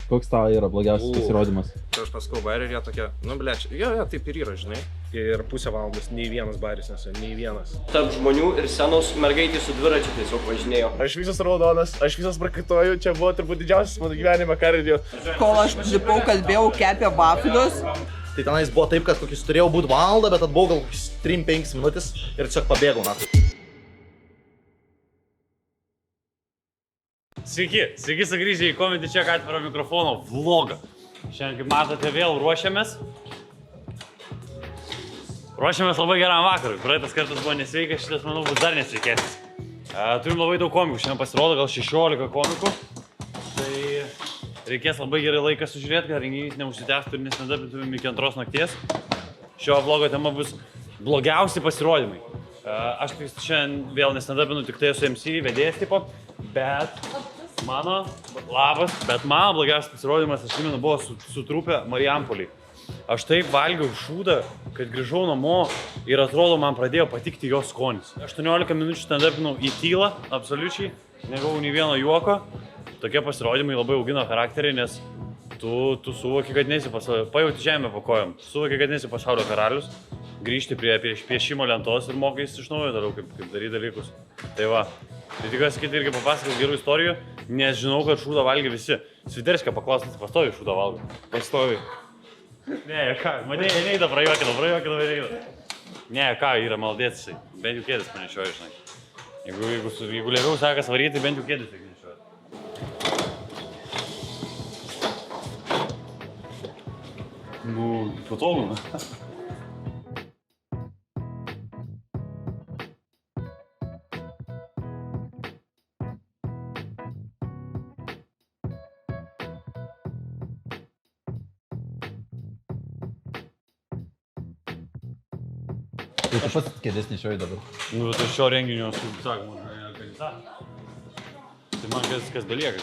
Koks tavo yra blogiausias pasirodymas? Tai aš paskau barį ir jie tokie, nu blėč, jo, taip ir yra, žinai. Ir pusę valandos nei vienas baris nesu, nei vienas. Tarp žmonių ir senos mergaitės su dviračiu tiesiog važinėjo. Aš visas raudonas, aš visas prakaituoju, čia buvo turbūt didžiausias mano gyvenime kardio. Kol aš lipau, kalbėjau, kepė vaflius. Tai tenais buvo taip, kad kokis turėjau būti valandą, bet atbuvau gal 3-5 minutės ir tiesiog pabėgau, na. Sveiki sugrįžę į Comedy Check atviro mikrofono vlogą. Šiandien, kaip matote, vėl ruošiamės. Ruošiamės labai geram vakarui. Praeitas kartas buvo nesveikas, šitas, manau, bus dar nesveikesnis. Turim labai daug komikų, šiandien pasirodo gal 16 komikų. Tai reikės labai gerai laiką sužiūrėti, kad renginys neužsitęstų ir nesnedabintumėm iki 2 nakties. Šio vlogo tema bus blogiausi pasirodymai. Aš šiandien vėl nesnedabinu, tik tai esu MC, vedėjas tipo, bet mano blogiausias pasirodymas, aš žinau, buvo su trupė Marijampolėj. Aš taip valgiau šūdą, kad grįžau namo ir atrodo, man pradėjo patikti jo skonis. 18 minučių stand-upinau į tylą, absoliučiai, negavau nei vieno juoko. Tokie pasirodymai labai augino charakterį, nes tu suvoki, kad nesi pajauti žemę po kojom. Suvoki, kad nesi pasaulio karalius, grįžti prie piešimo lentos ir mokais iš naujo toliau, kaip daryti dalykus. Tai va, tai tikiuosi, kad irgi papasakos gerų istorijų, nes žinau, kad šūdą valgia visi. Sviterskio paklausti, pastovi šūdą valgo. Pastovi. Ne, ką, mane neįda, prajuokino, neįda. Ne, ką, yra maldėtisai, bent jau kėdės panešioju, žinai. Jeigu lėviau sekas varyti, tai bent jau kėdės tik nešioju. Nu, patogu. Tai tu pats kėdės nešioji dabar. Nu, tai šio renginio, kaip sakoma, organizacija. Tai man kas belieka.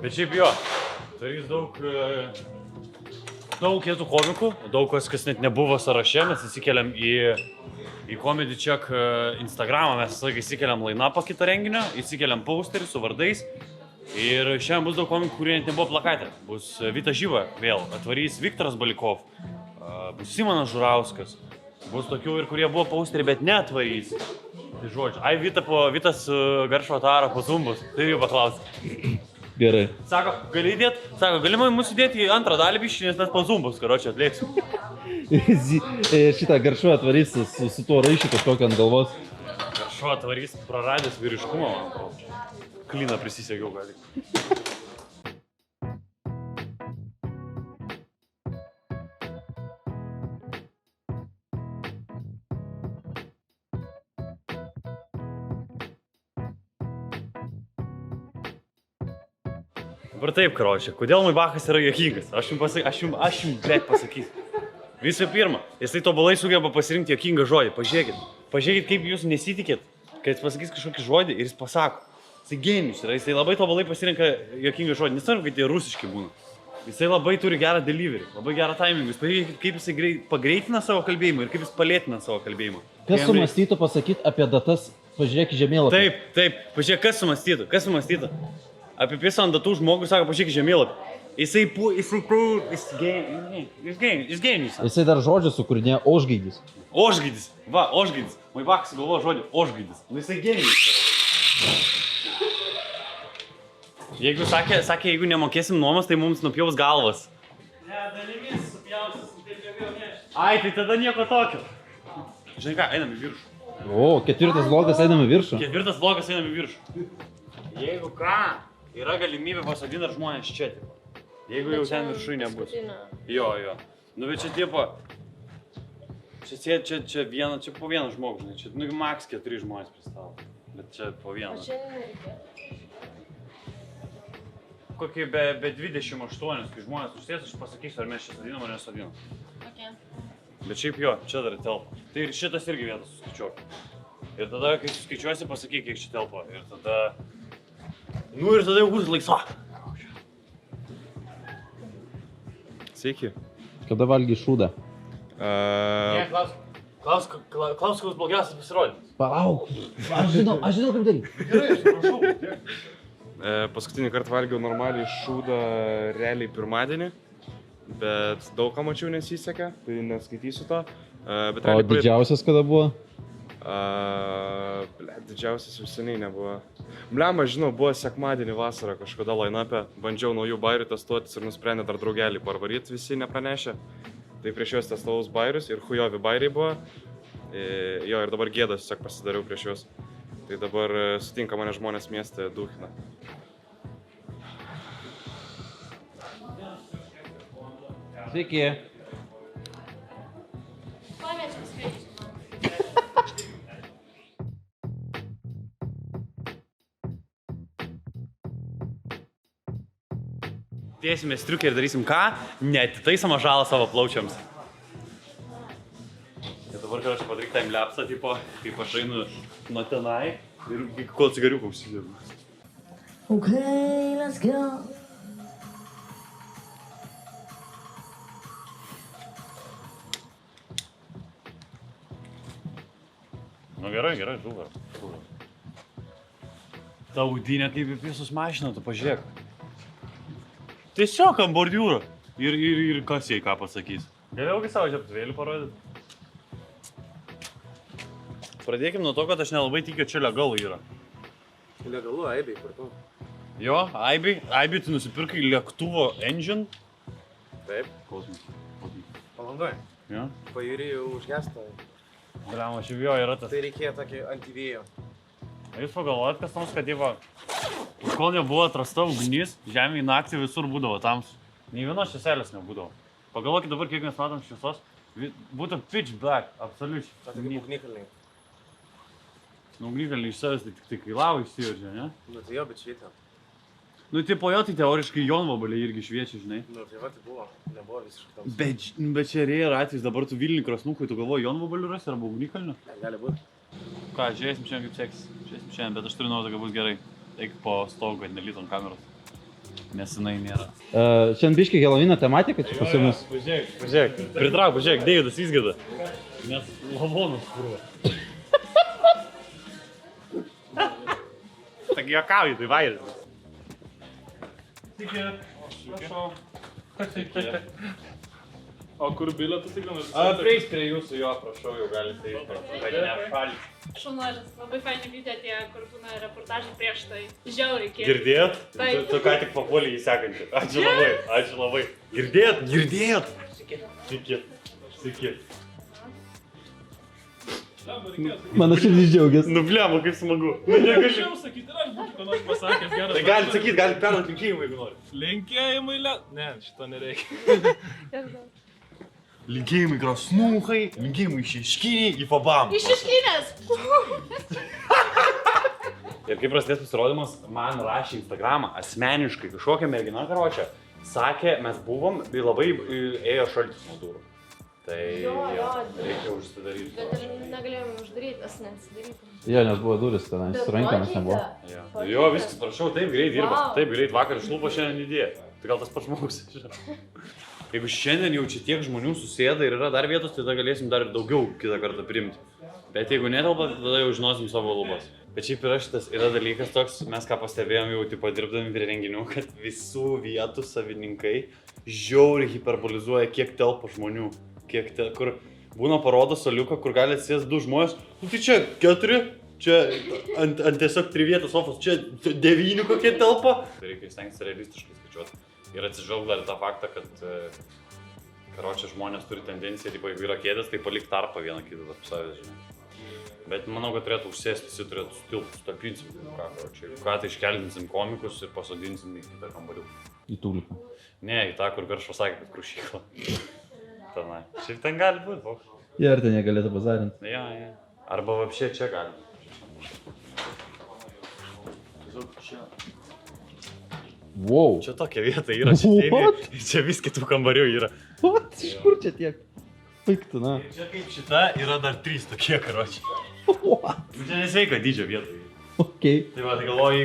Bet šiaip jo, turės daug kietų komikų, daug kas net nebuvo sąraše, mes įsikeliam į Comedy Check Instagramą, mes visą laiką įsikeliam line-upą kito renginio, įsikeliam posterį su vardais. Ir šiandien bus daug komikų, kurie net nebuvo plakate. Bus Vita Živa vėl, atvarys Viktoras Balikov, bus Simonas Žurauskas. Bus tokių ir kurie buvo posterį, bet neatvarys. Tai žodžiu, Vitas Garšo Ataro po Zumbus, tai jau paklausti. Gerai. Sako, gali įdėti? Sako, galima mūsų įdėti į antrą dalį biškį, nes mes po Zumbus, karočią, atlieksim. Šitą Garšo atvarys su tuo raišiu kažkokiu ant galvos. Garšo atvarys praradęs vyriškumą, man atrodo. Kliną prisisegiau gali. Dabar taip, karočią, kodėl Maibachas yra juokingas? Aš jums blėt pasakysiu. Visų pirma, jisai tobulai sugeba pasirinkti juokingą žodį. Pažiūrėkit, kaip jūs nesitikėt, kad jis pasakys kažkokį žodį ir jis pasako. Jisai genijus yra, jisai labai tobulai pasirinka juokingą žodį. Nesvarbu, kad jie rusiški būna. Jisai labai turi gerą delivery, labai gerą timingą. Jūs pažiūrėkit, kaip jisai pagreitina savo kalbėjimą ir kaip jis palėtina savo kalbėjimą. Kas sumąstytų pasakyti apie datas, pažiūrėk žemėlapį. Taip, pažiūrėk, kas sumąstytų. Apie pisą ant datų žmogus sako, pažiūrėk žemėlapį. Jisai genijus. Jisai dar žodžių sukūrinėja ožgaidis. Ožgaidis. Maibachas galvoja žodį ožgaidis. Nu jisai genijus. Jeigu sakė, jeigu nemokėsim nuomos, tai mums nupjaus galvas. Ne, dalimis supjausis, taip nebėjau nešti. Ai, tai tada nieko tokio. Žinai ką, einam į viršų. O, 4 vlogas einam į viršų. 4 vlogas einam į viršų. Jeigu ką, yra galimybė pasodinti ar žmonės čia, tipo. Jeigu jau ten viršui nebus. Jo. Nu, bet čia, tipo, čia po vieną žmogų, žinai, čia, nu, maks 4 žmonės pristavo. Bet čia po vieną. O čia nereikia. Kokį be 28, kai žmonės užsės, aš pasakysiu, ar mes čia sodinam ar nesodinam. Okay. Bet šiaip jo, čia dar telpa. Tai ir šitas irgi vietas suskaičiuok. Ir tada, kai suskaičiuosi, pasakyk, kiek čia telpa. Ir tada... Nu ir tada jau bus laisva. Sveiki. Kada valgy šūdą? Ne, klausk, koks blogiausias pasirodymas. Palauk. Aš žinau kaip daryti. Gerai, aš prašau. Paskutinį kartą valgiau normaliai šūdą realiai pirmadienį, bet daug ką mačiau nesisekė, tai neskaitysiu to. Bet O didžiausias kada buvo? Didžiausias jau seniai nebuvo. Blema, žinau, buvo sekmadienį vasarą kažkada line-up'e, bandžiau naujų bairių testuotis ir nusprendė dar draugelį parvaryti, visi nepranešė. Tai prieš juos testavus bairius ir hujovi bairiai buvo. Jo, ir dabar gėdas tiesiog pasidariau prieš juos. Tai dabar sutinka mane žmonės mieste Duchina. Sveiki. Dėsime striukę ir darysim ką? Neatitaisomą žalą savo plaučiams. Ir dabar, kad aš padaryk timelapsą, tipo, kaip aš einu nuo tenai ir kol cigariukų užsidirbu. Okay, let's go. Nu gerai, žuvar. Ta audinė kaip į visus mašiną, tu pažiūrėk. Tiesiog ant bordiūro. Ir kas jai ką pasakys. Galiaugi savo žiaptvėlį parodyti. Pradėkim nuo to, kad aš nelabai tikiu, čia legalu yra. Legalu, Aibiai, kur tu? Jo, Aibiai tu nusipirkai lėktuvo engine. Taip. Kosmos. Palangoj. Jo? Pajūrėjau užgestą. Bliam, aš jo yra tas. Tai reikėjo tokį antivėjo. Jūs pagalvojat, kas nors, kad jeigu kol nebuvo atrasta ugnis, žemėje naktį visur būdavo tamsu. Nei vienos švieselės nebūdavo. Pagalvokit dabar, kiek mes matom šviesos. Būtų pitch black, absoliučiai. Tai kaip ugnikalniai. Ugnikalniai iš savęs, tai tik tai kai lava išsiveržia, ne? Nu tai jo, bet švietė. Nu tai po jo tai teoriškai jonvabaliai irgi šviečia, žinai. Nu tai va, tai buvo. Nebuvo visiškai tamsu. Bet čia yra atvejis, dabar tu Vilniui krasnukui, tu galvoji jonvabalių rasi arba ugnikalnių? Gali būt. Ką, žiūrėsim šiandien kaip seksis. Žiūrėsim šiandien, bet aš turiu nuotaką, kad bus gerai. Eik po stogu, kad nelytum kameros. Nes jinai nėra. Šiandien biški Helovino tematika čia pas jumis. Pažiūrėk. Pritrauk, pažiūrėk, Deividas įsgada. Nes lavonus kurva. Tak juokauji, tai vairis. Sveiki. Prašau. Sveiki. O kur bilietas tai ganas? Prieis prie jūsų, jo, prašau, jau galite įti. Kad neapšalit. Šaunuolis, labai faini video tie, kur būna reportažai prieš tai. Žiauriai kiek. Girdėjot? Taip. Tu ką tik papuolį į sekantį. Ačiū labai. Girdėjot? Sveiki. Mano širdis džiaugiasi. Nu bliam, kaip smagu. Negaliu sakyti, ir aš būtų ko nors pasakęs geras. Tai galit sakyti, galit perduoti linkėjimą, jeigu nori. Linkėjimai, ne, šito nereikia. Linkėjimai krasnūchai, linkėjimai šeškiniai, į pabam. Iš Šeškinės! Ir kai prasidės pasirodymas, man rašė Instagramą asmeniškai kažkokia mergina karočią. Sakė, mes buvom, tai labai ėjo šaltis nuo durų. Tai Jo, reikia užsidaryti. Bet ir negalėjome uždaryti, nes nesidarytum. Jo, nes buvo duris tenai, su rankomis nebuvo. Jo, viskas, prašau, taip greit dirba. Taip greit, vakar išlupo šiandien idėja. Tai gal tas pats žmogus. Jeigu šiandien jau čia tiek žmonių susėda ir yra dar vietos, tai tada galėsim dar ir daugiau kitą kartą priimti. Bet jeigu netelpa, tada jau žinosim savo lubas. Bet šiaip yra dalykas toks, mes ką pastebėjom jau tipo dirbdami prie renginių, kad visų vietų savininkai žiauriai hiperbolizuoja, kiek telpa žmonių. Kur būna parodo soliuką, kur gali atsisės 2 žmonės. Tai čia 4, čia ant tiesiog 3 vietos sofos, čia 9 kokie telpa. Tai reikia stengtis realistiškai skaičiuoti. Ir atsižvelgt dar tą faktą, kad karočią žmonės turi tendenciją, jeigu yra kėdės, tai palik tarpą vieną kitą tarp savęs, žinai. Bet manau, kad turėtų užsėsti, visi turėtų sutilpti, sutapinsim, ką tai iškeldinsim komikus ir pasodinsim į kitą kambarių. Į tuliką. Ne, į tą, kur Garšvas sakė, kad Krušykla. Tenai. Šiaip ten gali būti, vok. Jie ar ten negalėtų pazarinti. Ja. Arba vapšė čia gali. Wow. Čia tokia vieta yra, čia vis kitų kambarių yra. What? Iš kur čia tiek? Piktų, na. Čia kaip šita yra dar 3 tokie, karočiai. What? Čia nesveika dydžio vieta. Okay. Tai va, tai galvoju,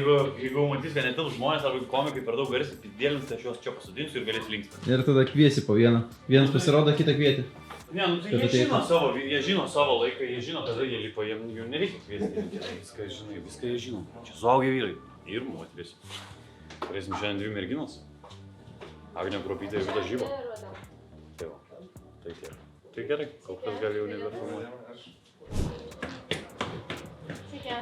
jeigu matys, kad netilps žmonės arba komikai per daug garsiai pidėlins, tai aš juos čia pasodinsiu ir galės linksminti. Ir tada kviesi po vieną. Vienas pasirodo, kitą kvieti. Ne, nu tai jie žino savo laiką, jie žino, kada jie lipo, jų nereikia kviesti. Viską jie žino. Čia suaugę vyrai. Ir moteris. Turėsim šiandien 2 merginos. Agnė Kruopytė ir Vida Žyba. Tai va, tai tiek. Tai gerai, kol kas gali jau nebefilmuoti. Sveiki.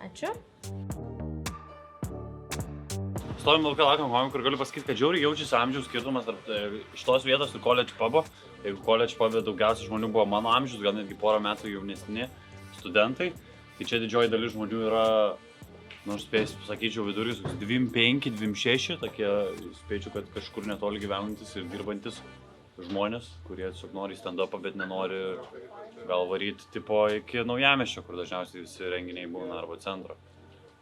Ačiū. Stovim laukia lakiam komikų ir galiu pasakyti, kad žiauriai jaučiasi amžiaus skirtumas tarp šitos vietos ir college pubo. Jeigu college pubė daugiausiai žmonių buvo mano amžius, gal netgi porą metų jaunesni studentai, tai čia didžioji dalis žmonių yra, nors sakyčiau, vidurys 25, 26, tokie spėčiau, kad kažkur netoli gyvenantis ir dirbantis žmonės, kurie tiesiog nori stand-upą, bet nenori gal varyti tipo iki Naujamiesčio, kur dažniausiai visi renginiai būna arba centro.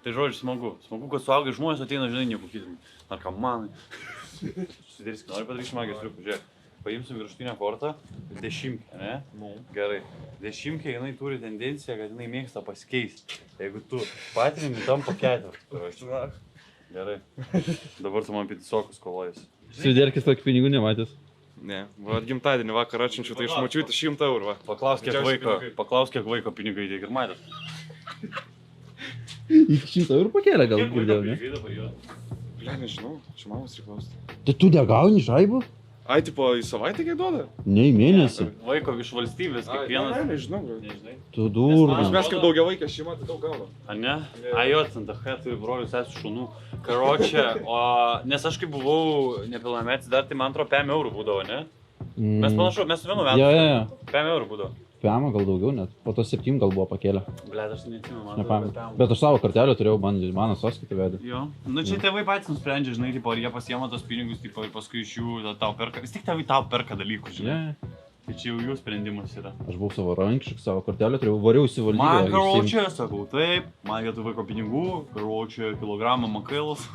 Tai žodžiu, smagu, kad suaugai žmonės ateina, žinai, nieko kitą, narkomanai. Susidėriski, nori padaryti magijos triukų, žiūrėk. Paimsim viršutinę kortą, 10, ne? Gerai. 10 jinai turi tendenciją, kad jinai mėgsta pasikeisti. Jeigu tu patirimi tampa 4. Gerai. Dabar tu man pitisokus kolojasi. Svidėrkis tokį pinigų nematęs. Ne, va gimtadienį vakar atšinčiu, tai išmačiuoti 100 eurų, va. Paklaus, kiek vaiko pinigai tiek ir matęs. Iki 100 eurų pakėlė gal girdėjau, ne? Bля, nežinau, čia mamos reiklausti. Tai tu negauni žaibų? Ai, tipo, į savaitę kiek duoda? Ne, į mėnesį. Vaiko iš valstybės, kiekvienas. Ne, nežinau. Nežinai. Tu durnas. Mes kaip daugia vaikė šeima, tai daug gauna. A ne? A jo, Santahe turi brolius sesų šunų. Karočią, nes aš kai buvau nepilnametis dar, tai man atrodo 5 eurų būdavo, ne? Mes panašu, mes vienu metu. Jo. 5 eurų būdavo. 5 gal daugiau net, po to 7 gal buvo pakėlę. Blet, aš neatsimenu, man Nepamenu. Bet aš savo kortelę turėjau, mano sąskaitą vedė. Jo, nu čia tėvai patys nusprendžia, žinai, tipo, ar jie pasiema tos pinigus, tipo, ir paskui iš jų tau perka. Vis tik tėvai tau perka dalykus, žinai. Tai čia jau jų sprendimas yra. Aš buvau savarankiškas, savo kortelę turėjau, variau į valdybę. Man karočią, sakau, taip, man vietoj vaiko pinigų, karočią kilogramą makailos.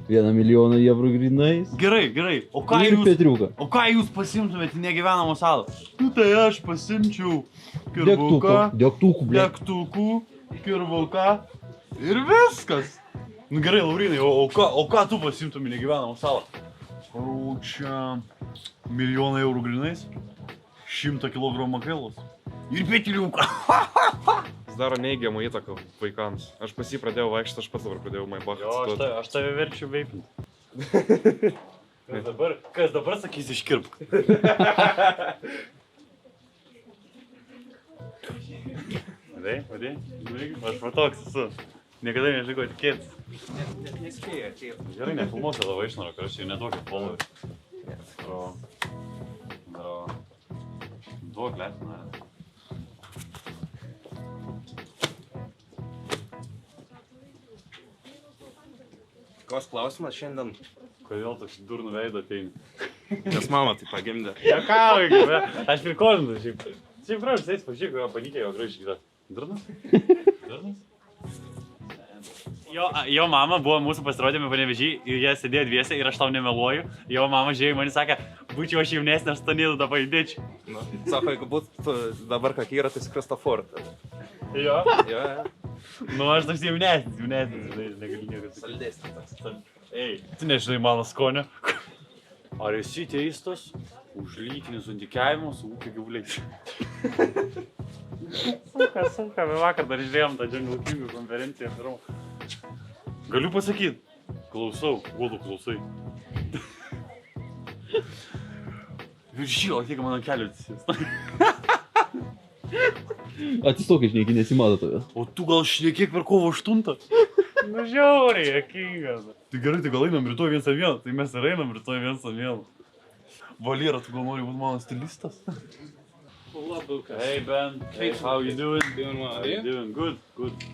1 milijoną eurų grynais. Gerai, o ką Ir Petriuką. O ką jūs pasimtumėte į negyvenamą salą? Nu tai aš pasimčiau kirvuką, degtukų, kirvuką ir viskas. Nu gerai, Laurinai, o ką tu pasimtum į negyvenamą salą? Karočią, 1 milijoną eurų grynais, 100 kg makailos ir Petriuką. Jis daro neigiamą įtaką vaikams. Aš pas jį pradėjau vaikščioti, aš pats dabar pradėjau Maybachą cituoti. Aš tave verčiu veipinti. Kas dabar sakys iškirpk? Vadai? Aš toks esu. Niekada nežinau tikėtis. Nespėja atėjo. Gerai, nefilmuos tada vaišnaro, kad aš jau neduokit followers. Duok letina. Koks klausimas šiandien? Kodėl toks durnų veido ateini? Nes mama tai pagimdė. Juokauju, aš prikolinu šiaip. Šiaip gražus, eis pažiūrėk, jo panikė, jo gražiai gyvena. Durnas? Jo mama buvo mūsų pasirodėme Panevėžy ir jie sėdėjo dviese ir aš tau nemeluoju. Jo mama žiūrėjo man sakė, būčiau aš jaunesnė, aš stanėdu tą pajudėčiau. Nu, sako, jeigu būtų dabar kokie yra, tai Kristofort. Jo? Jo. Nu, aš toks jaunesnis, negaliu nieko. Saldesnis toks. Ei, tu nežinai mano skonio. Ar esi teistas už lytinį santykiavimą su ūkio gyvuliais? Sunka, vakar dar žiūrėjom tą Jungle Kingų konferenciją. Galiu pasakyti, klausau, uolų klausai. Viršylo, tiek mano kelių atsisės. Atsistok iš nieki nesimato tave. O tu gal šnekėk per kovo 8? Nu žiauriai, jokingas. Tai gerai, tai gal einam rytoj 1-1, tai mes ir einam rytoj 1-1. Valyra, tu gal nori būti mano stilistas? Hello, Lucas. Hey Ben, hey, how you doing? Doing well, How you doing? Good.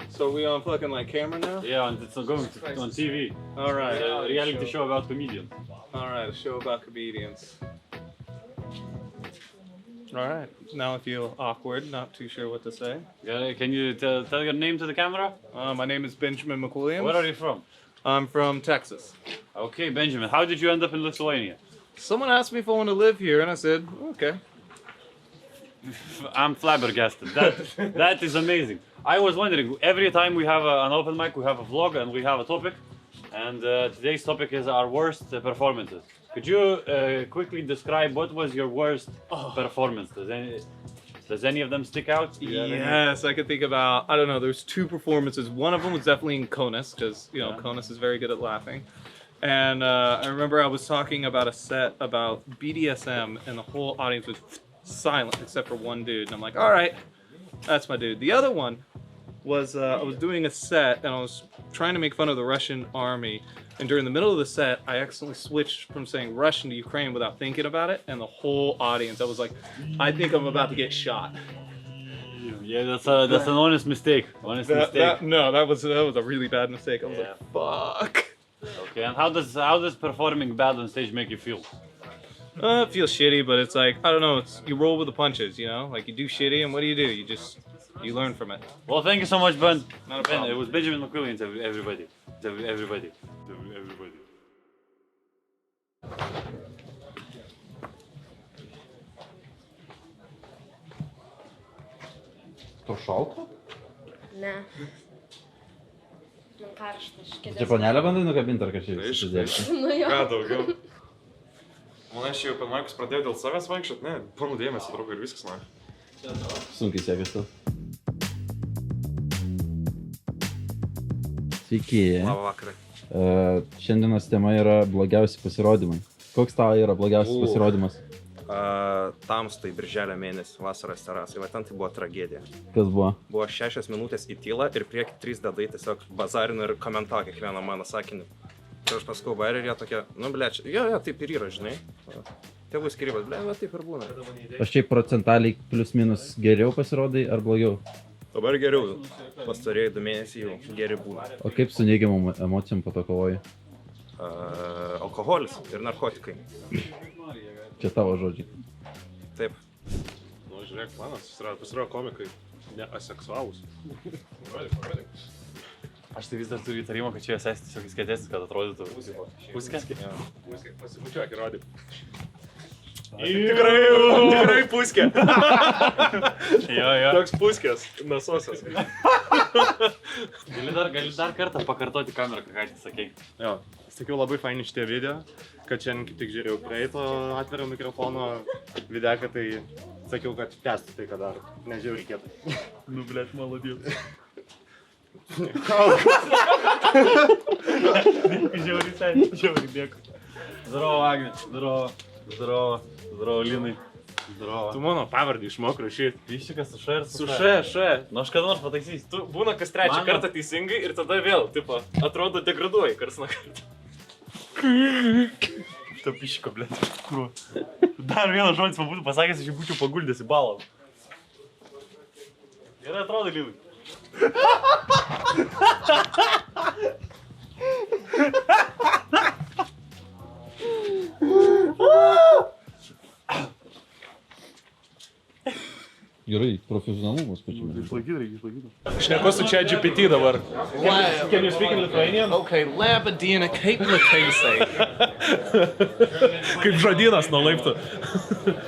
So we on fucking like camera now? Yeah, and it's going on TV. Alright. Reality show about comedians. Alright, a show about comedians. Alright, now I feel awkward, not too sure what to say. Yeah, can you tell your name to the camera? My name is Benjamin McWilliams. Where are you from? I'm from Texas. Okay, Benjamin, how did you end up in Lithuania? Someone asked me if I want to live here, and I said, okay. I'm flabbergasted. That is amazing. I was wondering, every time we have an open mic, we have a vlog and we have a topic. And today's topic is our worst performances. Could you quickly describe what was your worst performance? Does any of them stick out? Yes, I could think about, I don't know, there's two performances. One of them was definitely in Conus, because, you know, Conus is very good at laughing. And I remember I was talking about a set about BDSM, and the whole audience was silent except for one dude. And I'm like, all right, that's my dude. The other one was I was doing a set, and I was trying to make fun of the Russian army. And during the middle of the set, I accidentally switched from saying Russian to Ukraine without thinking about it. And the whole audience, I was like, I think I'm about to get shot. Yeah, that's an honest mistake. That was a really bad mistake. I was like, fuck. Okay, and how does performing bad on stage make you feel? It feels shitty, but it's like, I don't know, you roll with the punches, you know? Like, you do shitty, and what do? You learn from it. Well, thank you so much, Ben. Not a problem. It was Benjamin McQuillian, everybody. Everybody. To šalta? Ne. Man karšta, aš kėdės. Čia panelę bandai nukabinti ar kažkaip susidėti? Nu jo. Ką daugiau? Man aš jau apie Maikus pradėjau dėl savęs vaikščiot, ne, planų dėmesį trūko ir viskas, man. Sunkiai sekasi. Sveiki. Labą vakarą. Šiandienos tema yra blogiausi pasirodymai. Koks tavo yra blogiausias pasirodymas? Tamstai birželio mėnesį vasaros terasai, va ten tai buvo tragedija. Kas buvo? Buvo 6 minutės į tylą ir prieki 3 dadai tiesiog bazarino ir komentavo kiekvieną mano sakinį. Ir aš paskau bairį ir jie tokie, nu blėč, jo, taip ir yra, žinai. Tėvų skirybas, blė, va taip ir būna. Aš šiaip procentaliai plius minus geriau pasirodai ar blogiau? Dabar geriau, pastarėjai 2 mėnesiai jau geri būna. O kaip su neigiamom emocijom po to kovoji? Alkoholis ir narkotikai. Čia tavo žodžiai. Taip. Nu, žiūrėk, planas, pasirodo komikai neaseksualūs. Aš tai vis dar turiu įtarimą, kad čia esi tiesiog įskėtėsis, kad atrodytų. Puskė? Pasibučiuok ir rodyk. Tikrai puskė. Jo. Toks puskės, nasosas. Gali dar kartą pakartoti kamerą, ką tik sakei. Jo, sakiau labai faini šitie video, kad šiandien kaip tik žiūrėjau praeito atviro mikrofono videką, tai sakiau, kad tęstų tai, ką daro. Nežiūrėjau reikėtų. Nu, blėt, malodėl. Žiauriai dėkui. Здорово, Agne. Здорово, Linai. Здорово. Tu mano pavardį išmok rašyti. Vyščiukas su š ir Su š. Nu, aš kada nors pataisysiu. Tu būna kas trečią kartą teisingai ir tada vėl, tipo, atrodo degraduoji kars nuo karto. Šitą pišką, blėt. Dar vienas žodis man būtų pasakęs, aš jį būčiau paguldęs į balą. Gerai atrodo, Linai. Gerai, profesionalumas pačiame. Išlaikyti. Šneku su čia GPT dabar. Can you speak in Lithuanian? Okay, labadiena, kaip lakaisai. Kaip žodynas nuo laiptų.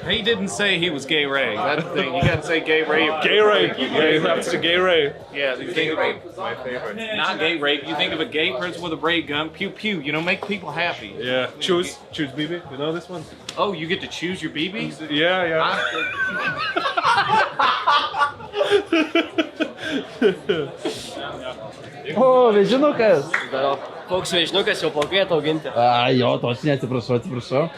He didn't say he was gay Ray. That's the thing. You gotta say gay Ray. Gay rape. Yeah, you have to gay rape. Yeah, gay rape is my favorite. Not gay rape. You think of a gay person with a ray gun, pew pew. You know, make people happy. Yeah, choose BB. You know this one? Oh, you get to choose your BBs? Yeah. O, vežinukas! Koks vėžniukas jau plaukai atauginti. Jo, točnė, atsiprašau.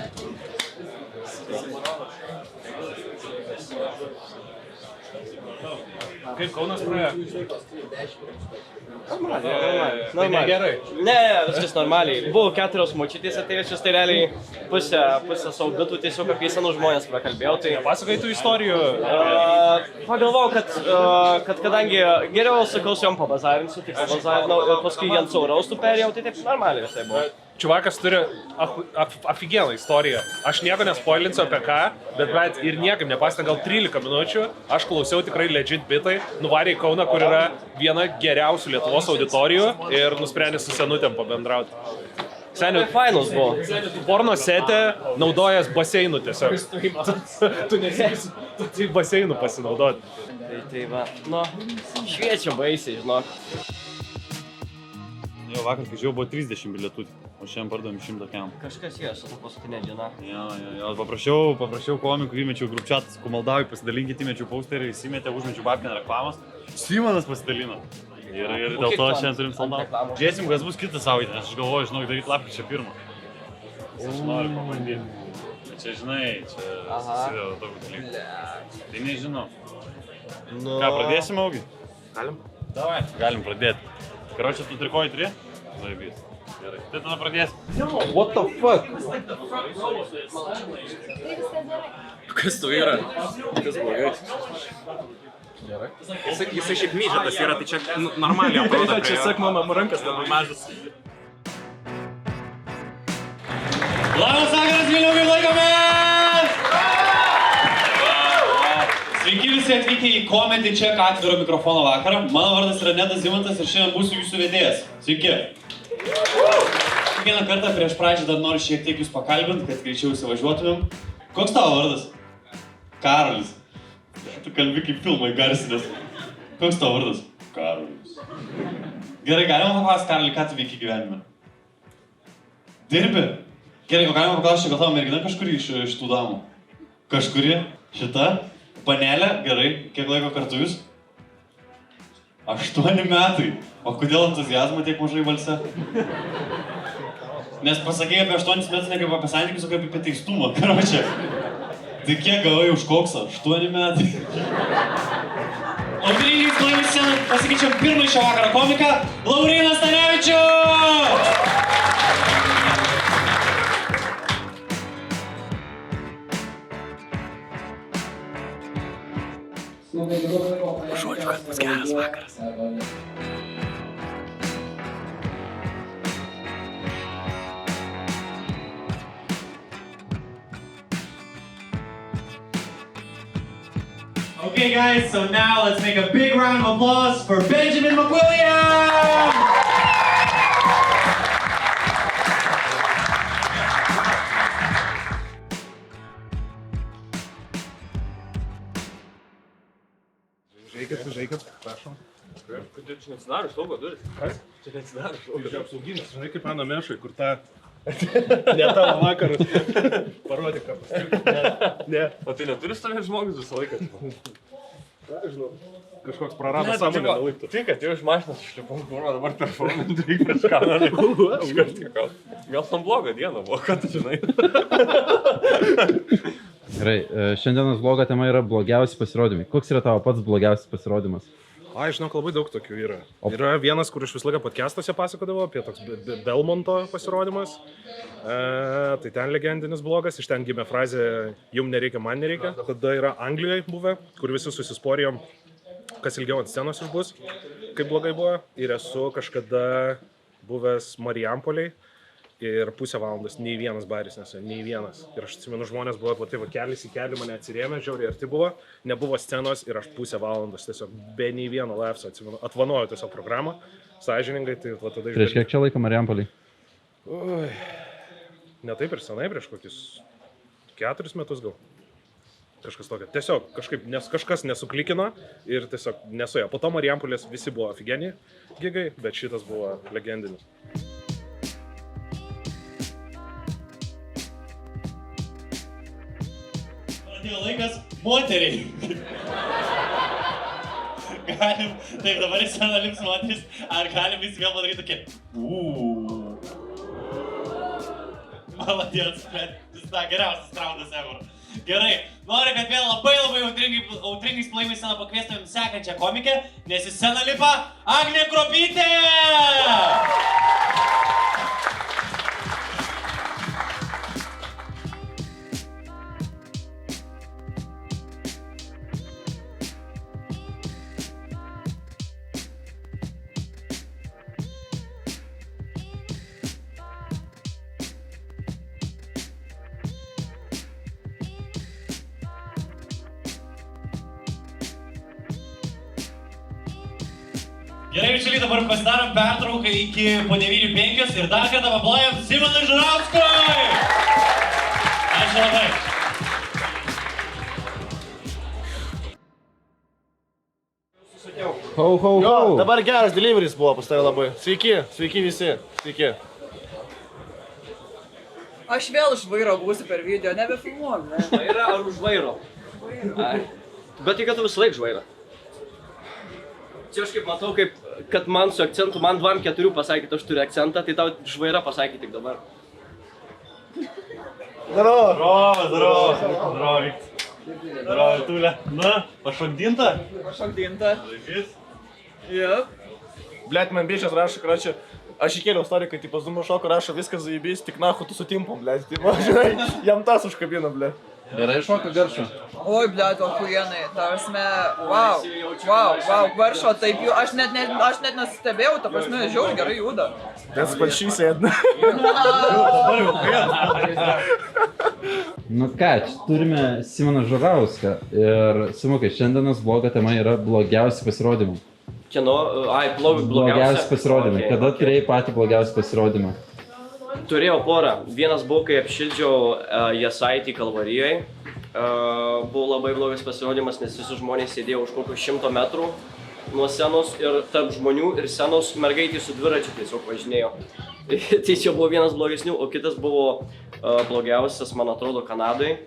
Kaip Kaunas praėjo? Normaliai. Gerai. Ne, viskas normaliai. Buvo 4 močiutės atėjusios, tai realiai pusę sauditų tiesiog apie senų žmonės prakalbėjau. Tai Pasakai tų istorijų. pagalvojau, kad kadangi geriau sakau su jom pabazarinsiu, tai pabazarinau ir paskui jie ant savo raustų perėjau, tai taip normaliai visai buvo. Čiuvakas turi aфиgeną istoriją. Aš nieko nespoilinsiu apie ką, bet ir niekam nepasitė gal 13 minučių. Aš klausiau tikrai legit bitai. Nuvarė į Kauną, kur yra viena geriausių Lietuvos auditorijų ir nusprendė su senutėm pabendrauti. Seniai, Fainos buvo. porno sete naudojas baseinų tiesiog. Tu nesėsi, tu baseinų pasinaudoti. Tai va, nu, šviečia baisiai, žinok. Jo, vakar, kai žiūrėjau, buvo 30 bilietų, o šiandien pardavėm 100 kem. Kažkas yra su ta paskutinė diena. Jo, paprašiau komikų, įmečiau grupčiatas, kumaldavai, pasidalinkit, įmečiau pausterį, įsimetė, užmečiau babkinę reklamas. Simonas pasidalino. Ir dėl to šiandien turim saldau. Žiūrėsim, kas bus kitą savaitę, nes aš galvoju, žinau, daryti lapkričio 1. Aš noriu pabandyti. Čia, žinai, čia susideda daug dalykų. Tai nežinau. Ką, pradėsim, Augi? Galim? Davai, galim pradėti. Karočią, tu trikoji 3? Laibys. Gerai. Tai tada pradėsim. What the fuck? Kas tu yra? Kas blogai? Gerai. Jisai šiaip myžatas yra, tai čia normaliai atrodo. Čia sak mano rankas dabar mažas. Labas vakaras, Vilniau, kaip laikomės! Sveiki visi atvykę į Comedy Check atviro mikrofono vakarą. Mano vardas yra Nedas Zimantas ir šiandien būsiu jūsų vedėjas. Sveiki! Vieną kartą prieš pradžią dar noriu šiek tiek jūs pakalbinti, kad greičiau įsivažiuotumėm. Koks tavo vardas? Karolis. Tu kalbi kaip filmai garsinės. Koks tavo vardas? Karolis. Gerai, galima paklausti, Karoli, ką tu veiki gyvenime? Dirbi? Gerai, o galima paklausti, gal tavo mergina kažkuri iš tų damų? Kažkuri? Šita? Panelė? Gerai. Kiek laiko kartu jūs? 8 metai. O kodėl entuziazmo tiek mažai balse? Nes pasakėjai apie 8 metus ne kaip apie santykius, o kaip apie teistumą, karočią. Tai kiek gavai už koksą? 8 metai. O dalyviais laimės sceną pasakyčiam pirmąjį šio vakaro komiką Lauryną Stanevičių! Žodžiu, kad bus geras vakaras. Okay guys, so now let's make a big round of applause for Benjamin McWilliams! Žaikit, prašom. Kodėl čia neatsidaro šlaugo duris? Kas? Čia neatsidaro šlaugo. Čia apsauginis, žinai kaip mano mešai, kur ta... Ne tavo vakarus. Parodyk, ką pasakyti. Ne. O tai neturi stovėti žmogus visą laiką? Ką, žinau. Kažkoks prarado sąmonę nelaiktų. Tik, kad jau iš mašinos išlipau, kur dabar performant reikia prieš kamerą. Gal tam blogą dieną buvo, ką tu žinai? Gerai, šiandienos vlogo tema yra blogiausi pasirodymai. Koks yra tavo pats blogiausias pasirodymas? Ai, žinok, labai daug tokių yra. Yra vienas, kur aš visą laiką podcastuose pasakodavau apie toks Belmonto pasirodymas. Tai ten legendinis blogas, iš ten gimė frazė jum nereikia, man nereikia. Tada yra Anglijoje buvę, kur visi susisporijom, kas ilgiau ant scenos išbus, kaip blogai buvo. Ir esu kažkada buvęs Marijampoliai. Ir pusę valandos nei vienas baris nesu, nei vienas. Ir aš atsimenu, žmonės buvo, va, tai va, kelis į kelį mane atsirėmė, žiauriai arti buvo, nebuvo scenos ir aš pusę valandos tiesiog be nei vieno laipsnio, atsimenu, atvanojau tiesiog programą, sąžiningai, tai va tada... Prieš kiek čia laiko Marijampoliai? Ui, ne taip ir senai, prieš kokius 4 metus gal. Kažkas tokio. Tiesiog kažkaip, nes kažkas nesuklikino ir tiesiog nesuėjo. Po to Marijampolės visi buvo ofigeni gigai, bet šitas buvo legendinis. Atėjo laikas moteriai. Galim, taip dabar į sceną lips moteris, ar galim visi vėl padaryti tokie Maladėts, bet jis tą geriausias raundas ever. Gerai, noriu, kad vėl labai autringais plojimais sceną pakviestumėm sekančią komikę, nes į sceną lipa Agnė Kruopytė! Gerai, bičiuliai, dabar pasidarom pertrauką iki po 9:05 ir dar kartą paplojam Simonui Žurauskui! Ačiū labai! Susidėjau. Hau, hau, Jo, hau. dabar geras deliveris buvo pas tave labai. Sveiki, sveiki visi. Sveiki. Aš vėl iš vairo būsiu per video, nebefilmuoju, ne? Vaira ar už vairo? Ai. Bet tai, kad tu visą laiką už vairo. Čia aš kaip matau, kad man su akcentu, man 2-4 pasakė, kad aš turiu akcentą, tai tau už vairą pasakė tik dabar. Здорово, Виктор. Здорово, Туля. Na, pašokdinta? Pašokdinta. Jep. Blet, man bičias rašo, kračiu. Aš įkėliau istoriją, kad į Zoom šoko rašo viskas zaibys, tik nahu tu sutimpom, blet. Tai man, žinai, jam tas užkabino, blet. Gerai šoka garšo. Oi, blet, achujenai, tarsi, wow, garšo taip jų, aš net nesistebėjau, ta prasme, žiauriai gerai juda. Nes pačiai sėdina. Nu ką, čia turime Simoną Žurauską ir Simukai, šiandienos vlogo tema yra blogiausi pasirodymai. Kieno, blogiausi pasirodymai. Kada turėjai patį blogiausią pasirodymą? Turėjau porą. Vienas buvo, kai apšildžiau Jasaitį Kalvarijai. Buvo labai blogas pasirodymas, nes visi žmonės sėdėjo už kokių 100 metrų nuo scenos ir tarp žmonių ir scenos mergaitė su dviračiu tiesiog važinėjo. Tai čia buvo vienas blogesnių, o kitas buvo blogiausias, man atrodo, Kanadai.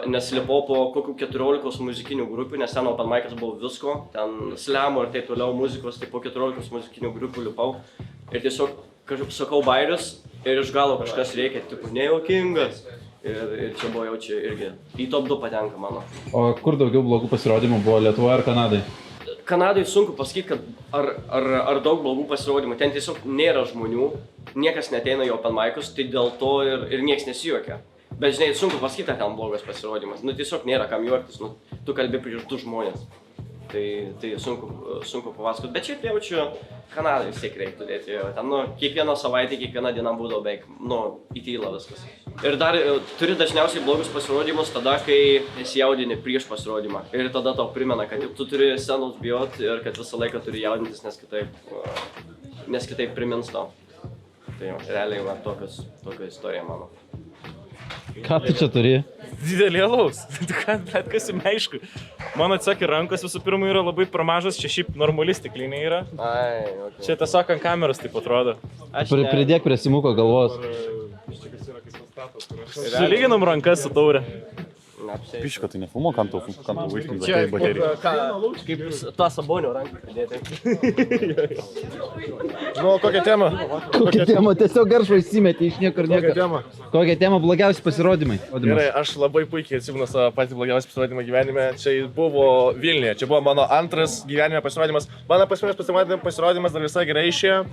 Nes lipau po kokių 14 muzikinių grupių, nes ten open mic'as buvo visko, ten slamo ir taip toliau muzikos, tai po 14 muzikinių grupių lipau. Ir tiesiog sakau bairius ir iš galo kažkas reikia, tipo nejuokingas. Ir čia buvo jau čia irgi į top 2 patenka mano. O kur daugiau blogų pasirodymų buvo, Lietuvoje ar Kanadai? Kanadai sunku pasakyti, kad ar daug blogų pasirodymų, ten tiesiog nėra žmonių, niekas neteina į open mic'us, tai dėl to ir nieks nesijuokia. Bet žinai, sunku pasakyti, kad ten blogas pasirodymas, nu tiesiog nėra kam juoktis, nu tu kalbi prieš 2 žmonės. Tai sunku papasakoti, bet šiaip jaučiu, Kanadai vis tiek reiktų dėti, ten nu kiekvieną savaitę, kiekvieną dieną būdavo beveik, nu į tylą viskas. Ir dar turi dažniausiai blogus pasirodymus tada, kai esi jaudini prieš pasirodymą. Ir tada tau primena, kad tu turi scenos bijot ir kad visą laiką turi jaudintis, nes kitaip primins tau. Tai jau, realiai va tokia istorija mano. Ką tu čia turi? Didelį alaus. Bet kas jums aišku. Man atsakė rankos visų pirma yra labai per mažas, čia šiaip normali stiklinė yra. Ai, okay. Čia tiesiog ant kameros taip atrodo. Pridėk prie Simuko galvos. Sulyginam rankas su taurė. Piška, tai nefilmuo, kam tau vaikinti Čia bateriją. kaip tą Sabonio ranką pridėti. Nu, kokią temą? Kokią temą? Tiesiog garšo įsimetė iš niekur Kokią temą? Kokią temą blogiausi pasirodymai? Gerai, aš labai puikiai atsimenu savo patį blogiausią pasirodymą gyvenime. Čia buvo Vilniuje, čia buvo mano antras gyvenime pasirodymas. Mano paskutinis pasirodymas dar visai gerai išėjo,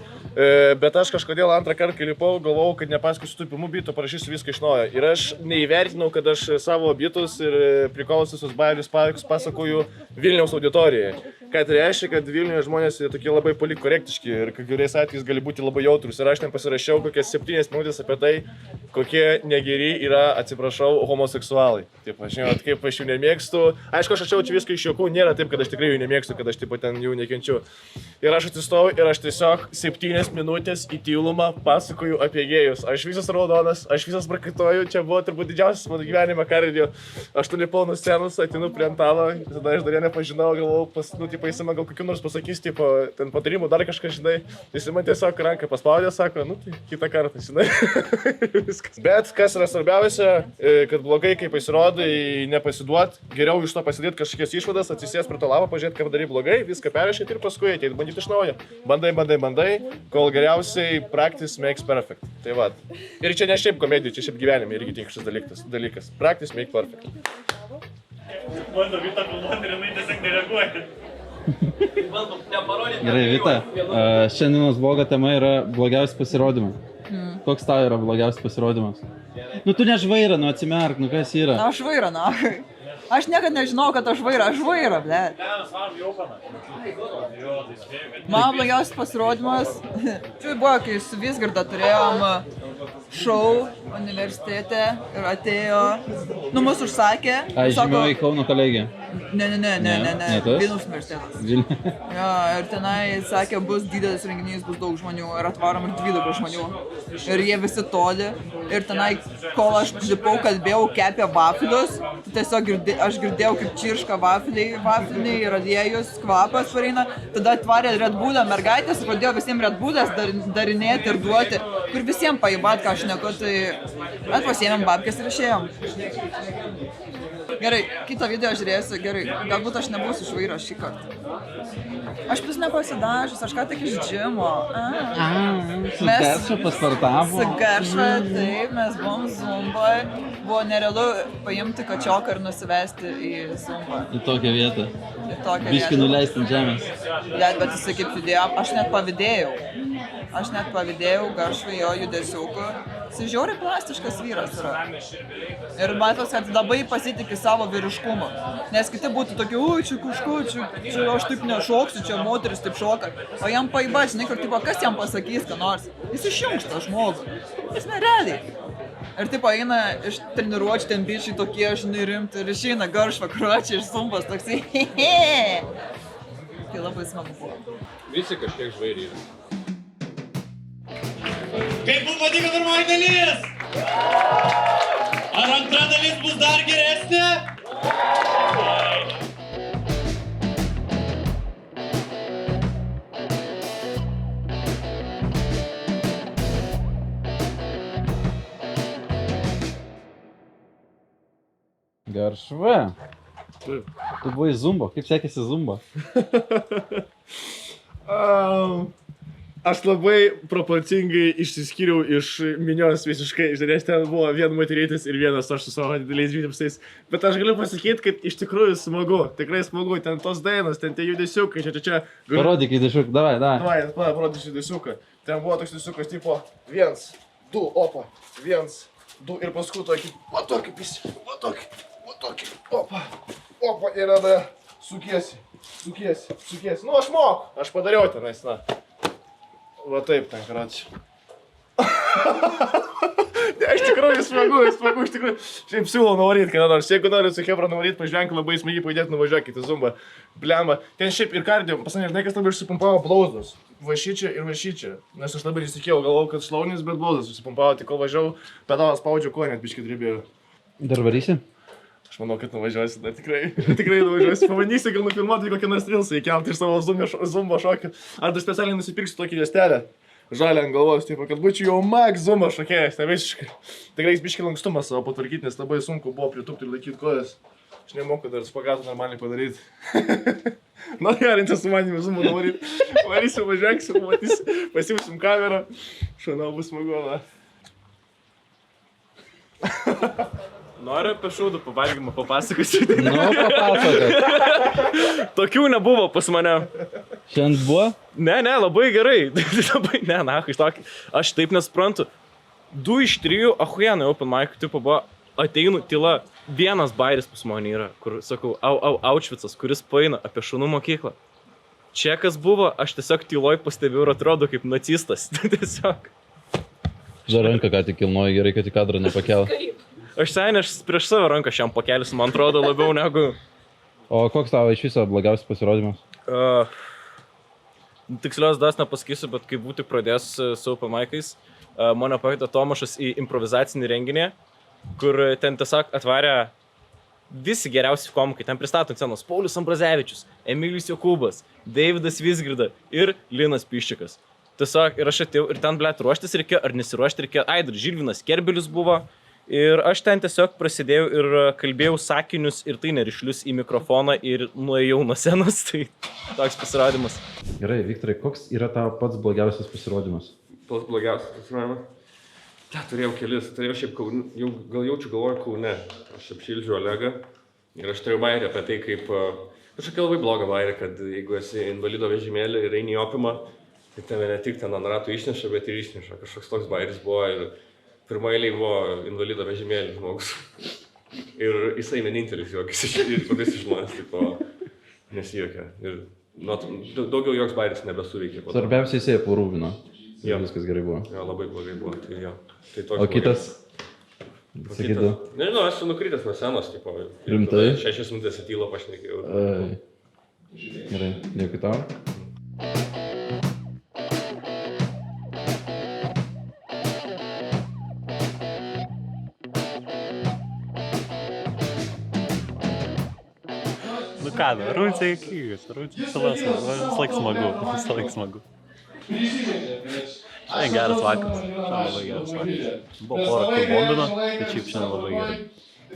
bet aš kažkodėl antrą kartą, kai lipau, galvojau, kad nepasakosiu tų pirmų bitų, parašysiu viską iš naujo. Ir aš neįvertinau, kad aš savo bitus ir prikolus visus bairius pasakoju Vilniaus auditorijai. Ką tai reiškia, kad Vilniuje žmonės yra tokie labai politkorektiški ir kai kuriais atvejais gali būti labai jautrus. Ir aš ten pasirašiau kokias 7 minutės apie tai, kokie negeri yra, atsiprašau, homoseksualai. Taip, aš žinau, kaip aš jų nemėgstu. Aišku, aš čia viską iš juokų, nėra taip, kad aš tikrai jų nemėgstu, kad aš taip ten jų nekenčiu. Ir aš atsistojau ir aš tiesiog 7 minutės į tylumą pasakoju apie gėjus. Aš visas raudonas, aš visas prakaituoju, čia buvo turbūt didžiausias mano gyvenime kardio. Aš tu lipau nuo scenos, atinu prie antalo, tada aš dar nepažinau, galvojau, jis man gal kokiu nors pasakys, tipo, ten patarimų, dar kažką, žinai, jis man tiesiog ranką paspaudė, sako, nu tai kitą kartą, žinai. Bet kas yra svarbiausia, kad blogai, kai pasirodai, nepasiduot, geriau iš to pasidėti kažkokias išvadas, atsisės prie to lavo, pažiūrėti, ką padarai blogai, viską perrašyti ir paskui ateiti bandyti iš naujo. Bandai, kol geriausiai practice makes perfect. Tai va. Ir čia ne šiaip komedijų, čia šiaip gyvenime irgi tinka šis dalykas. Practice makes perfect. Bando Vita filmuoti ir jinai tiesiog nereaguoja. Gerai, Vita, šiandienos vlogo tema yra blogiausi pasirodymai. Koks tau yra blogiausias pasirodymas? Nu tu nežvaira, nu atsimerk, nu kas yra? Na, aš vaira, na. Aš niekad nežinau, kad aš vaira, blet. Man blogiausias pasirodymas, tai buvo, kai su Visgarda turėjom šou universitete ir atėjo, nu mus užsakė. Žymioji Kauno kolegija. Ne. Ne tas? Vilniaus universitetas. Jo, ir tenai sakė, bus didelis renginys, bus daug žmonių ir atvarom ir 12 žmonių. Ir jie visi toli. Ir tenai, kol aš lipau, kalbėjau, kepė vaflius, tiesiog aš girdėjau, kaip čirška vafliniai ir aliejus, kvapas pareina. Tada atvarė Red Bullą mergaitės, pradėjo visiems Red Bull'as darinėti ir duoti, kur visiems paibat, ką aš neku, tai pasiėmėm babkės ir išėjom. Gerai, kitą video žiūrėsiu, gerai, galbūt aš nebūsiu išvairas šį kartą. Aš vis nepasidažus, aš ką tik iš džimo. Su Gerša pastartavo. Su Gerša, taip, mes buvom Zumboj. Buvo nerealu paimti kačioką ir nusivesti į Zumbą. Į tokią vietą. Biškį nuleisti ant žemės. Bet jisai kaip judėjo, aš net pavydėjau Geršui jo judesiukų. Jis žiauriai plastiškas vyras yra. Ir matos, kad labai pasitikė savo vyriškumu. Nes kiti būtų tokie, oi, čia kažko, čia aš taip nešoksiu, čia moteris taip šoka. O jam paiba, žinai, kur tipo, kas jam pasakys, ką nors. Jis išjungs tą žmogų. Jis nerealiai. Ir tipo eina iš treniruočių, ten bičiai tokie, žinai, rimti. Ir išeina Geršva kruočiai iš Zumbos, toksai, hehe. Tai labai smagu buvo. Visi kažkiek žvairiai yra. Kaip mums patiko pirmoji dalis? Ar antra dalis bus dar geresnė? Geršva. Tu buvai Zumbo. Kaip sekėsi Zumba? Aš labai proporcingai išsiskyriau iš minios visiškai, nes ten buvo vien moterytis ir vienas aš su savo dideliais bicepsais. Bet aš galiu pasakyti, kad iš tikrųjų smagu, tikrai smagu, ten tos dainos, ten tie judesiukai, čia. Parodyk judesiuką, davai. Davai, parodysiu judesiuką. Ten buvo toks judesiukas tipo 1, 2, opa, 1, 2 ir paskui tokį, va tokį pisi, va tokį, opa, ir tada sukiesi. Nu aš moku, aš padariau tenais, na. Va taip, ten karačiai. Iš tikrųjų smagu, iš tikrųjų. Šiaip siūlau nuvaryti, kada nors. Jeigu norit su Hebra nuvaryti, pažvenk labai smagiai pajudėti, nuvažiuokite Zumbą. Blemba. Ten šiaip ir kardio, pasakė, žinai, kas labai išsipumpavo blauzdas. Vašyčia ir vašyčia. Nes aš labai įsikėjau, galvojau, kad šlaunis, bet blauzdas išsipumpavo. Tik kol važiavau, pedalas spaudžiau, ko net biškį drebėjau. Dar varysi? Aš manau, kad nuvažiuosi, dar tikrai nuvažiuosi. Pabandysi gal nufilmuoti kokią nors rilsą, įkelti iš savo Zumbo šokį. Ar tu specialiai nusipirksi tokį juostelę, žalę ant galvos, taip, kad būčiau jau max Zumbo šokėjas, ne visiškai. Tikrai biškį lankstumą savo patvarkyti, nes labai sunku buvo pritūpti ir laikyti kojas. Aš nemoku dar spagatą normaliai padaryti. Nori garinti su manimi Zumbo nuvaryti. Varysim, važiuoksim, pasimsim kamerą. Šonau bus smagu, na. Noriu apie šūdų pavalgymą papasakosiu. Nu, papasakok. Tokių nebuvo pas mane. Šiandien buvo? Ne, labai gerai. Aš taip nesuprantu. 2 iš 3 ahujenai open mic tipo buvo, ateinu tyla. Vienas bairis pas mane yra, kur sakau, Aušvicas, kuris paina apie šunų mokyklą. Čia kas buvo, aš tiesiog tyloj pastebėjau ir atrodo kaip nacistas. Tiesiog. Žar ranką ką tik kilnoji, gerai, kad į kadrą nepakel. Aš prieš savo ranką šiam pakelis, man atrodo, labiau negu... O koks tavo iš viso blogiausias pasirodymas? Tikslios das nepasakysiu, bet kai būtų pradėjęs su open mic'ais, mane pakvietė Tomašas į improvizacinį renginį, kur ten tiesiog atvarė visi geriausi komikai. Ten pristato scenos Paulius Ambrazevičius, Emilijus Jokūbas, Deividas Vizgirda ir Linas Piščikas. Tiesiog ir aš atėjau ir ten, blėt, ruoštis reikėjo, ar nesiruošti reikėjo. Dar Žilvinas Kerbelis buvo. Ir aš ten tiesiog prasidėjau ir kalbėjau sakinius ir tai nerišlius į mikrofoną ir nuėjau nuo scenos, tai toks pasirodymas. Gerai, Viktorai, koks yra tavo pats blogiausias pasirodymas? Pats blogiausias pasirodymas? Turėjau kelis, šiaip Kaune, gal jaučiu galvoju Kaune. Aš apšildžiu Olegą ir aš turėjau bairį apie tai, kaip... Kažkokia labai bloga bairį, kad jeigu esi invalido vežimėlį ir eini į opimą, tai tave ne tik ten ant ratų išneša, bet ir išneša. Kažkoks toks bairis buvo ir... Pirmoje eilėje buvo invalido vežimėlis žmogus. Ir jisai vienintelis juokėsi ir visi žmonės tipo nesijuokė. Ir daugiau joks bairis nebesuveikė. Svarbiausia jisai porūvino. Viskas gerai buvo. Jo, labai blogai buvo. Tai jo. Tai o kitas? Sakytų. Nežinau, esu nukritęs nuo senos, tipo. Rimtai? 6 minutės įtylo pašnekėjau. Gerai, dėkui tau. Nu ką, Arūncė įkygas, Arūncė visąlaik smagu. Šiandien geras vakaras, labai geras vakaras. Buvo pora, kur bombino, tai šiaip šiandien labai gerai.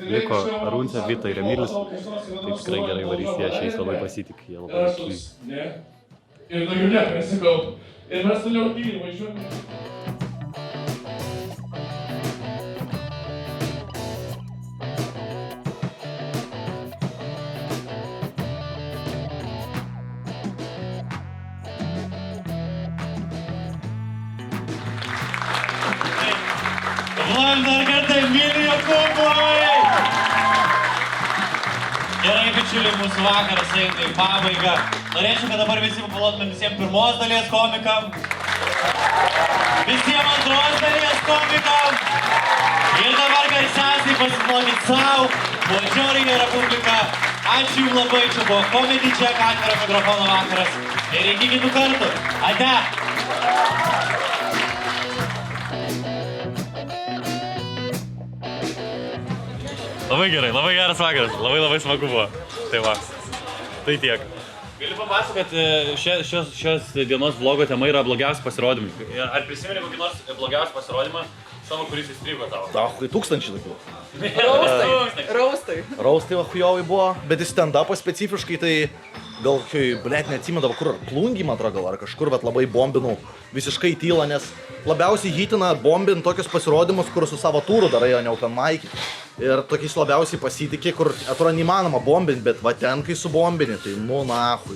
Liko Arūncė, Vita ir Emilis, tai tikrai gerai varys, jie šiais labai pasitik, jie labai įkygai. Ir daugiau nieko nesakau. Ir mes toliau tyliai važiuojame. Pavlojam dar kartą Emilį Jokūbui! Gerai, bičiuliai, mūsų vakaras eina į pabaigą. Norėčiau, kad dabar visi papalotumėm visiems pirmos dalies komikam. Visiems antros dalies komikam. Ir dabar garsiausiai pasiplokit savo. Buvo žiauriai gera publika. Ačiū jums labai, čia buvo Comedy Check, atviro mikrofono vakaras. Ir iki kitų kartų. Ate! Labai gerai, labai geras vakaras, labai smagu buvo. Tai va, tai tiek. Galiu papasakoti, šios dienos vlogo tema yra blogiausi pasirodymai. Ar prisimeni kokį nors blogiausią pasirodymą savo, kuris įstrigo tavo? Tauhui, 1000 tokių. Raustai. Raustai va hujovai buvo, bet į stand-upą specifiškai tai gal, blėt, neatsimenu, kur ar plungį, man atrodo, gal ar kažkur, bet labai bombinau visiškai tylą, nes labiausiai hitina bombin tokius pasirodymus, kur su savo tūru darai, o ne open mic'į. Ir tokiais labiausiai pasitikė, kur atrodo neįmanoma bombinti, bet va ten, kai subombini, tai nu nahui.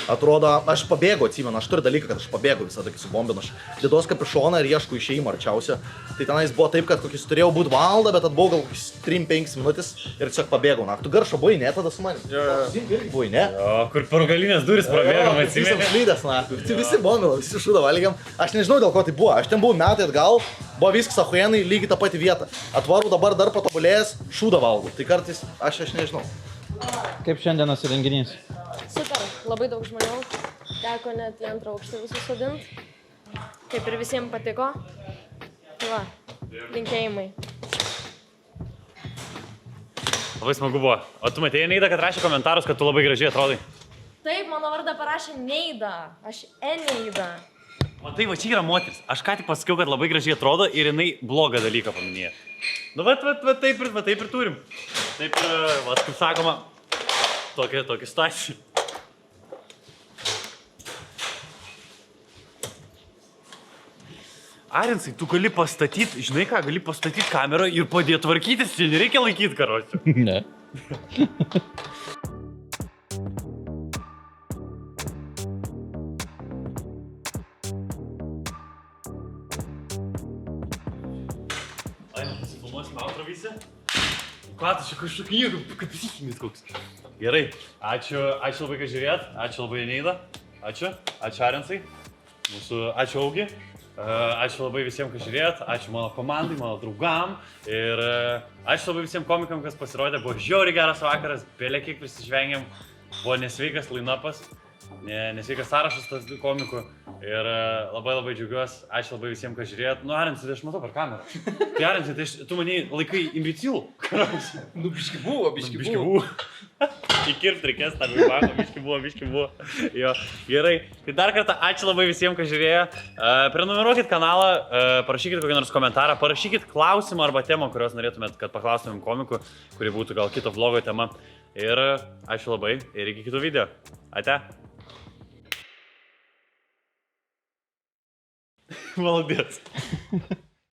Atrodo, aš pabėgu, atsimenu, aš turiu dalyką, kad aš pabėgu visą tokį subombinu. Aš dėdos kapišoną ir iešku išėjimą arčiausia. Tai tenais buvo taip, kad kokis turėjau būti valandą, bet atbuvau gal 3-5 minutės ir tiesiog pabėgau. Na, tu garšo buvai, ne, tada su manim? Buvai, ne? O, kur pro galinės duris prabėgom, atsimeni? Visam slydės, na, visi bombino, visi šūdą valgiam. Aš nežinau, dėl ko tai buvo. Aš ten buvau metai atgal, buvo viskas ahuenai, lygiai tą patį vietą. Atvarau dabar dar patobulėjęs, šūdą valgau. Tai kartais aš nežinau. Kaip šiandienos renginys? Super, labai daug žmonių. Teko net į antrą aukštą visus sodinti. Kaip ir visiems patiko. Tai va, linkėjimai. Labai smagu buvo. O tu matėjai Neida, kad rašė komentarus, kad tu labai gražiai atrodai? Taip, mano vardą parašė Neida. Aš Eneida. Matai, va čia yra moteris. Aš ką tik pasakiau, kad labai gražiai atrodo ir jinai blogą dalyką paminėjo. Nu, va taip ir turim. Taip ir, va, kaip sakoma, tokia situacija. Arinsai, tu gali pastatyti, žinai ką, gali pastatyti kamerą ir padėti tvarkytis, čia nereikia laikyti karočių. Ne. Ką, tu čia kažkokį jėgų, kaip psichinis koks. Gerai, ačiū labai, kad žiūrėt, ačiū labai Neida, ačiū Arinsai, ačiū Augi, ačiū labai visiems, kad žiūrėt, ačiū mano komandai, mano draugam ir ačiū labai visiems komikam, kas pasirodė, buvo žiauriai geras vakaras, belė kiek prisižvengėm, buvo nesveikas line-upas, nesveikas sąrašas tas komikų ir labai džiaugiuosi, ačiū labai visiems, kad žiūrėt. Nu, Arinsai, tai aš matau per kamerą. Tai Arinsai, tai tu mane laikai imbecilų. Nu, biški buvo. Įkirpt reikės tą biški buvo. Jo, gerai. Tai dar kartą ačiū labai visiems, kad žiūrėjo. Prenumeruokit kanalą, parašykit kokį nors komentarą, parašykit klausimą arba temą, kurios norėtumėt, kad paklaustumėm komikų, kuri būtų gal kito vlogo tema. Ir ačiū labai ir iki kitų video. Ate. Молодец.